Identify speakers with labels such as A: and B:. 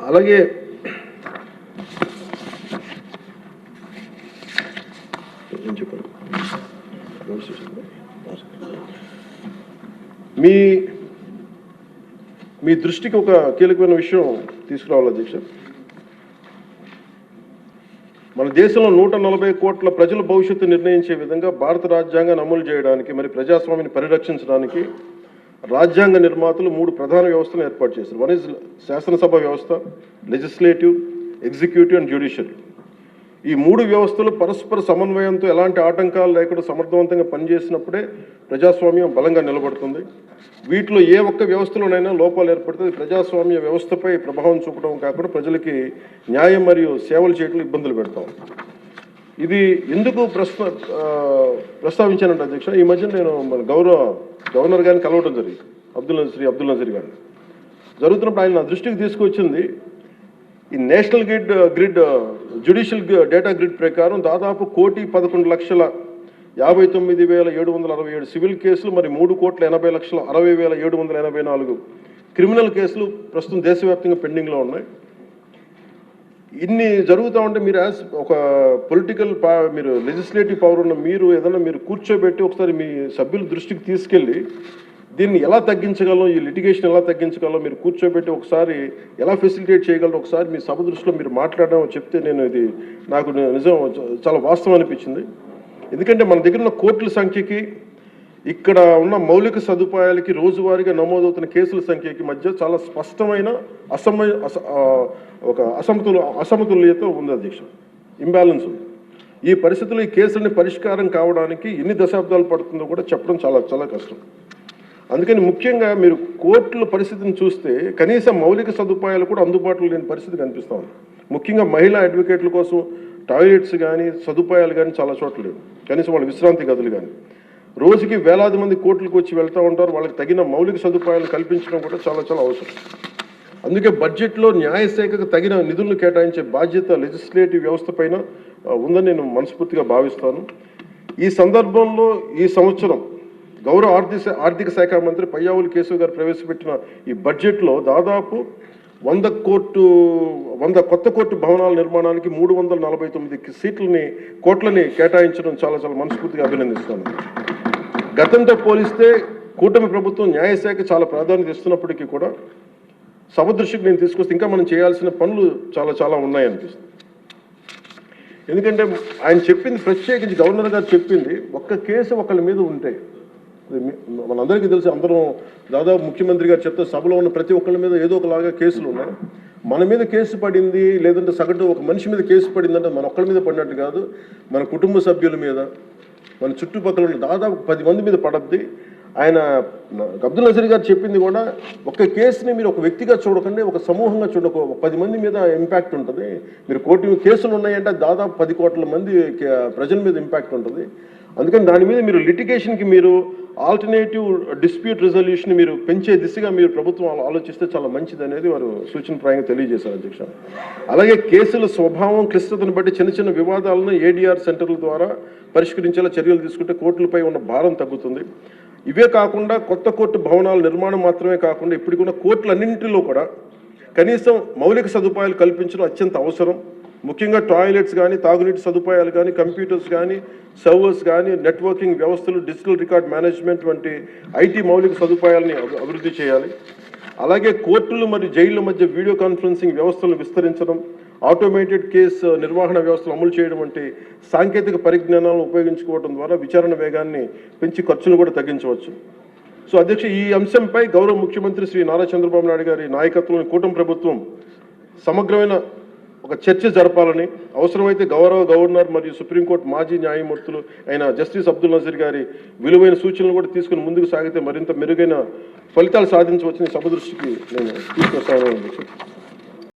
A: అలాగే మీ దృష్టికి ఒక కీలకమైన విషయం తీసుకురావాలి అధ్యక్ష. మన దేశంలో 140 కోట్ల ప్రజల భవిష్యత్తు నిర్ణయించే విధంగా భారత రాజ్యాంగాన్ని అమలు చేయడానికి మరి ప్రజాస్వామ్యాన్ని పరిరక్షించడానికి రాజ్యాంగ నిర్మాతలు 3 ప్రధాన వ్యవస్థలను ఏర్పాటు చేశారు. వన్ ఇస్ శాసనసభ వ్యవస్థ, లెజిస్లేటివ్, ఎగ్జిక్యూటివ్ అండ్ జ్యుడిషియల్. ఈ 3 వ్యవస్థలు పరస్పర సమన్వయంతో ఎలాంటి ఆటంకాలు లేకుండా సమర్థవంతంగా పనిచేసినప్పుడే ప్రజాస్వామ్యం బలంగా నిలబడుతుంది. వీటిలో ఏ ఒక్క వ్యవస్థలోనైనా లోపాలు ఏర్పడితే ప్రజాస్వామ్య వ్యవస్థపై ప్రభావం చూపడం కాకుండా ప్రజలకి న్యాయం మరియు సేవలు చేయడంలో ఇబ్బందులు పెడతాం. ఇది ఎందుకు ప్రస్తావించానంటే అధ్యక్ష, ఈ మధ్య నేను మన గవర్నర్ గారిని కలవడం జరిగింది, అబ్దుల్ నజీర్ గారిని. జరుగుతున్నప్పుడు ఆయన నా దృష్టికి తీసుకొచ్చింది, ఈ national grid judicial data grid ప్రకారం దాదాపు 1,11,59,767 సివిల్ కేసులు, మరి 3,80,60,784 క్రిమినల్ కేసులు ప్రస్తుతం దేశవ్యాప్తంగా పెండింగ్లో ఉన్నాయి. ఇన్ని జరుగుతూ ఉంటే మీరు యాజ్ ఒక పొలిటికల్ మీరు లెజిస్లేటివ్ పవర్ ఉన్న మీరు ఏదైనా మీరు కూర్చోబెట్టి ఒకసారి మీ సభ్యుల దృష్టికి తీసుకెళ్ళి దీన్ని ఎలా తగ్గించగలం, ఈ లిటిగేషన్ ఎలా తగ్గించగలం మీరు కూర్చోబెట్టి ఒకసారి ఎలా ఫెసిలిటేట్ చేయగలరు ఒకసారి మీ సభ దృష్టిలో మీరు మాట్లాడడం చెప్తే ఇది నాకు నిజం చాలా వాస్తవం అనిపించింది. ఎందుకంటే మన దగ్గర ఉన్న కోర్టుల సంఖ్యకి ఇక్కడ ఉన్న మౌలిక సదుపాయాలకి రోజువారీగా నమోదవుతున్న కేసుల సంఖ్యకి మధ్య చాలా స్పష్టమైన అసమతుల్యత ఉంది అధ్యక్ష, ఇంబ్యాలెన్స్ ఉంది. ఈ పరిస్థితుల్లో ఈ కేసులని పరిష్కారం కావడానికి ఎన్ని దశాబ్దాలు పడుతుందో కూడా చెప్పడం చాలా చాలా కష్టం. అందుకని ముఖ్యంగా మీరు కోర్టుల పరిస్థితిని చూస్తే కనీసం మౌలిక సదుపాయాలు కూడా అందుబాటులో లేని పరిస్థితి కనిపిస్తూ ఉంది. ముఖ్యంగా మహిళా అడ్వకేట్ల కోసం టాయిలెట్స్ కానీ సదుపాయాలు కానీ చాలా చోట్ల లేవు, కనీసం వాళ్ళ విశ్రాంతి గదులు కానీ. రోజుకి వేలాది మంది కోర్టులకు వచ్చి వెళ్తూ ఉంటారు, వాళ్ళకి తగిన మౌలిక సదుపాయాలు కల్పించడం కూడా చాలా చాలా అవసరం. అందుకే బడ్జెట్లో న్యాయశాఖకు తగిన నిధులను కేటాయించే బాధ్యత లెజిస్లేటివ్ వ్యవస్థ పైన ఉందని నేను మనస్ఫూర్తిగా భావిస్తాను. ఈ సందర్భంలో ఈ సంవత్సరం గౌరవ ఆర్థిక శాఖ మంత్రి పయ్యావుల కేశవ్ గారు ప్రవేశపెట్టిన ఈ బడ్జెట్లో దాదాపు 100 కొత్త కోర్టు భవనాల నిర్మాణానికి 349 కోట్లని కేటాయించడం చాలా చాలా మనస్ఫూర్తిగా అభినందిస్తాను. గతంతో పోలిస్తే కూటమి ప్రభుత్వం న్యాయశాఖ చాలా ప్రాధాన్యత ఇస్తున్నప్పటికీ కూడా సభ దృష్టికి నేను తీసుకొస్తే ఇంకా మనం చేయాల్సిన పనులు చాలా చాలా ఉన్నాయనిపిస్తుంది. ఎందుకంటే ఆయన చెప్పింది, ప్రత్యేకించి గవర్నర్ గారు చెప్పింది, ఒక్క కేసు ఒకళ్ళ మీద ఉంటే మనందరికీ తెలుసు, అందరం దాదాపు ముఖ్యమంత్రి గారు చెప్తే సభలో ఉన్న ప్రతి ఒక్కళ్ళ మీద ఏదో ఒకలాగా కేసులు ఉన్నాయి. మన మీద కేసు పడింది లేదంటే సగటు ఒక మనిషి మీద కేసు పడిందంటే మన ఒక్కళ్ళ మీద పడినట్టు కాదు, మన కుటుంబ సభ్యుల మీద, మన చుట్టుపక్కల ఉన్న దాదాపు 10 మంది మీద పడద్ది. ఆయన అబ్దుల్ నజీర్ గారు చెప్పింది కూడా, ఒక కేసుని మీరు ఒక వ్యక్తిగా చూడకండి, ఒక సమూహంగా చూడక 10 మంది మీద ఇంపాక్ట్ ఉంటుంది. మీరు కోర్టు కేసులు ఉన్నాయంటే దాదాపు 10 కోట్ల మంది ప్రజల మీద ఇంపాక్ట్ ఉంటుంది. అందుకని దాని మీద మీరు లిటిగేషన్కి మీరు ఆల్టర్నేటివ్ డిస్ప్యూట్ రిజల్యూషన్ మీరు పెంచే దిశగా మీరు ప్రభుత్వం ఆలోచిస్తే చాలా మంచిది అనేది వారు సూచనప్రాయంగా తెలియజేశారు అధ్యక్ష. అలాగే కేసుల స్వభావం క్లిష్టతను బట్టి చిన్న చిన్న వివాదాలను ఏడీఆర్ సెంటర్ల ద్వారా పరిష్కరించేలా చర్యలు తీసుకుంటే కోర్టులపై ఉన్న భారం తగ్గుతుంది. ఇవే కాకుండా కొత్త కోర్టు భవనాల నిర్మాణం మాత్రమే కాకుండా ఇప్పటికున్న కోర్టులన్నింటిలో కూడా కనీసం మౌలిక సదుపాయాలు కల్పించడం అత్యంత అవసరం. ముఖ్యంగా టాయిలెట్స్ కానీ, తాగునీటి సదుపాయాలు కానీ, కంప్యూటర్స్ కానీ, సర్వర్స్ కానీ, నెట్వర్కింగ్ వ్యవస్థలు, డిజిటల్ రికార్డ్ మేనేజ్మెంట్ వంటి ఐటీ మౌలిక సదుపాయాలని అభివృద్ధి చేయాలి. అలాగే కోర్టులు మరియు జైళ్ల మధ్య వీడియో కాన్ఫరెన్సింగ్ వ్యవస్థలను విస్తరించడం, ఆటోమేటెడ్ కేసు నిర్వహణ వ్యవస్థలు అమలు చేయడం వంటి సాంకేతిక పరిజ్ఞానాలను ఉపయోగించుకోవడం ద్వారా విచారణ వేగాన్ని పెంచి ఖర్చులు కూడా తగ్గించవచ్చు. సో అధ్యక్ష, ఈ అంశంపై గౌరవ ముఖ్యమంత్రి శ్రీ నారా చంద్రబాబు నాయుడు గారి నాయకత్వంలోని కూటమి ప్రభుత్వం సమగ్రమైన ఒక చర్చ జరపాలని, అవసరమైతే గౌరవ గవర్నర్ మరియు సుప్రీంకోర్టు మాజీ న్యాయమూర్తులు అయిన జస్టిస్ అబ్దుల్ నజీర్ గారి విలువైన సూచనలు కూడా తీసుకుని ముందుకు సాగితే మరింత మెరుగైన ఫలితాలు సాధించవచ్చని సభ దృష్టికి నేను తీసుకొస్తాను.